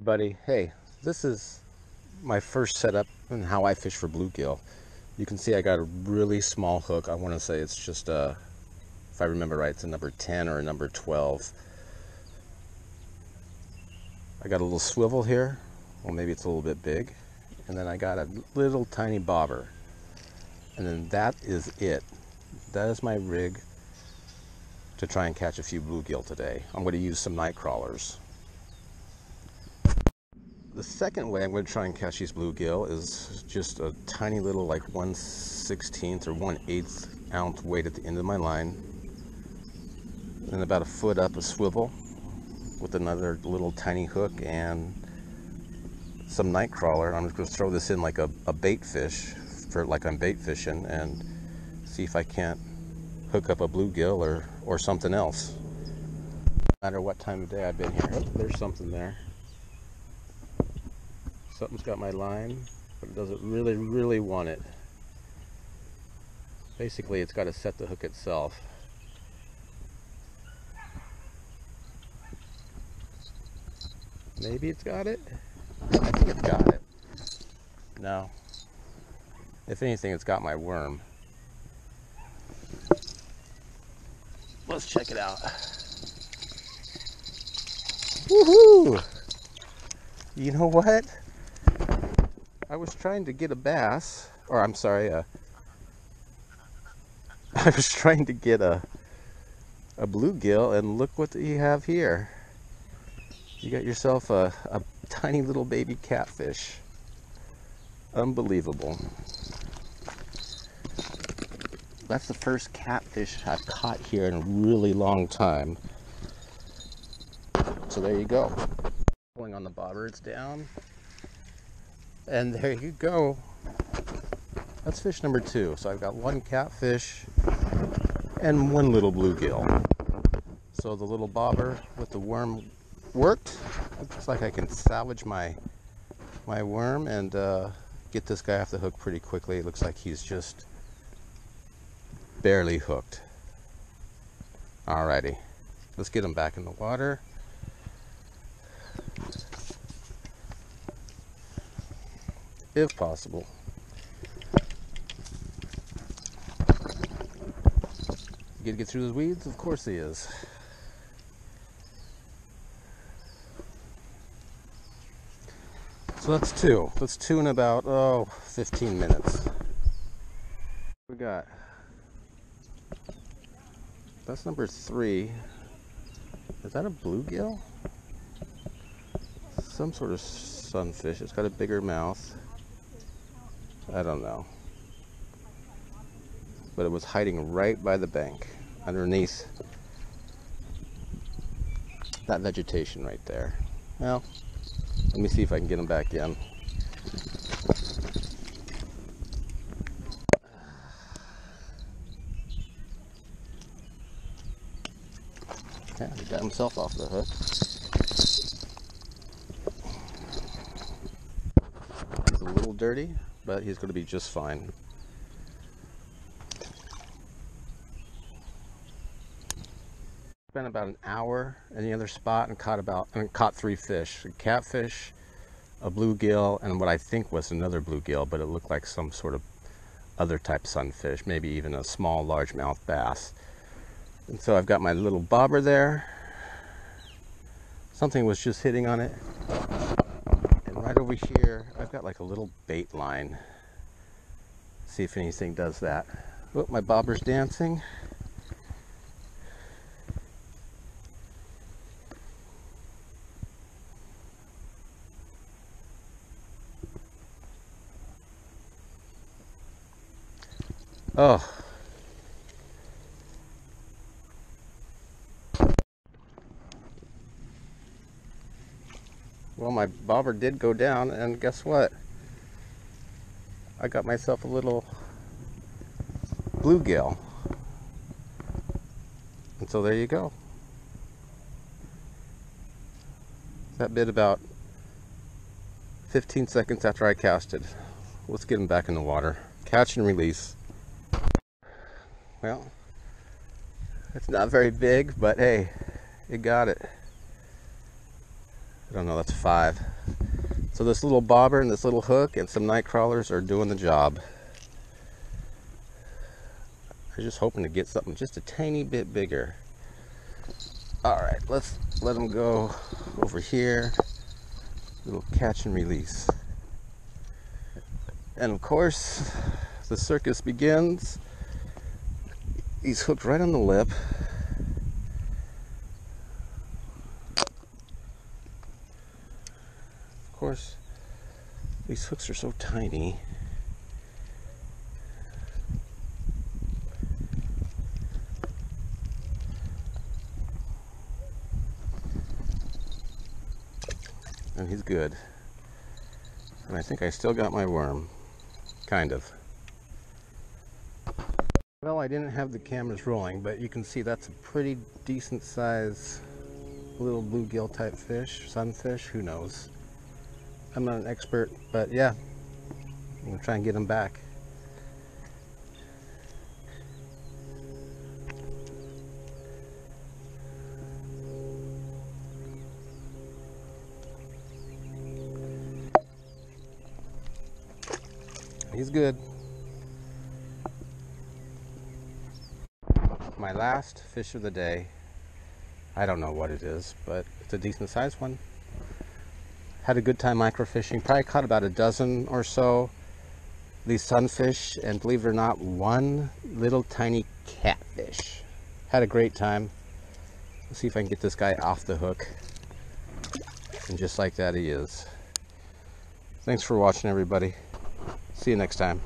Everybody, hey, this is my first setup and how I fish for bluegill. You can see I got a really small hook. I want to say it's just if I remember right, it's a number 10 or a number 12. I got a little swivel here. Well, maybe it's a little bit big. And then I got a little tiny bobber. And then that is it. That is my rig to try and catch a few bluegill today. I'm going to use some night crawlers. The second way I'm going to try and catch these bluegill is just a tiny little, like 1/16 or 1/8 ounce weight at the end of my line, and about a foot up a swivel with another little tiny hook and some night crawler. I'm just going to throw this in like a bait fish, for like I'm bait fishing, and see if I can't hook up a bluegill or something else. No matter what time of day I've been here. Oh, there's something there. Something's got my line, but it doesn't really want it. Basically, it's got to set the hook itself. Maybe it's got it? I think it's got it. No. If anything, it's got my worm. Let's check it out. Woohoo! You know what? I was trying to get a bass, or I'm sorry, I was trying to get a bluegill, and look what you have here. You got yourself a tiny little baby catfish. Unbelievable. That's the first catfish I've caught here in a really long time. So there you go. Pulling on the bobber, it's down. And there you go. That's fish number 2. So I've got one catfish and one little bluegill. So the little bobber with the worm worked. It looks like I can salvage my worm and get this guy off the hook pretty quickly. It looks like he's just barely hooked. Alrighty, let's get him back in the water. If possible. You gonna get through those weeds? Of course he is. So that's 2. That's 2 in about 15 minutes. We got, that's number 3. Is that a bluegill? Some sort of sunfish. It's got a bigger mouth. I don't know. But it was hiding right by the bank, underneath that vegetation right there. Well, let me see if I can get him back in. Yeah, he got himself off the hook. He's a little dirty, but he's going to be just fine. Spent about an hour in the other spot and caught 3 fish: a catfish, a bluegill, and what I think was another bluegill, but it looked like some sort of other type sunfish, maybe even a small largemouth bass. And so I've got my little bobber there. Something was just hitting on it. And right over here, I've got like a little bait line. See if anything does that. Oh, my bobber's dancing. Oh. Well, my bobber did go down, and guess what? I got myself a little bluegill. And so there you go. That bit about 15 seconds after I casted. Let's get him back in the water. Catch and release. Well, it's not very big, but hey, it got it. I don't know, that's 5. So this little bobber and this little hook and some night crawlers are doing the job. I'm just hoping to get something just a tiny bit bigger. Alright, let's let them go over here. Little catch and release. And of course, the circus begins. He's hooked right on the lip. Of course, these hooks are so tiny. And he's good. And I think I still got my worm. Kind of. Well, I didn't have the cameras rolling, but you can see that's a pretty decent size little bluegill type fish, sunfish, who knows. I'm not an expert, but yeah, I'm gonna try and get him back. He's good. My last fish of the day. I don't know what it is, but it's a decent sized one. Had a good time microfishing. Probably caught about a dozen or so these sunfish, and believe it or not, one little tiny catfish. Had a great time. Let's see if I can get this guy off the hook. And just like that, he is. Thanks for watching, everybody. See you next time.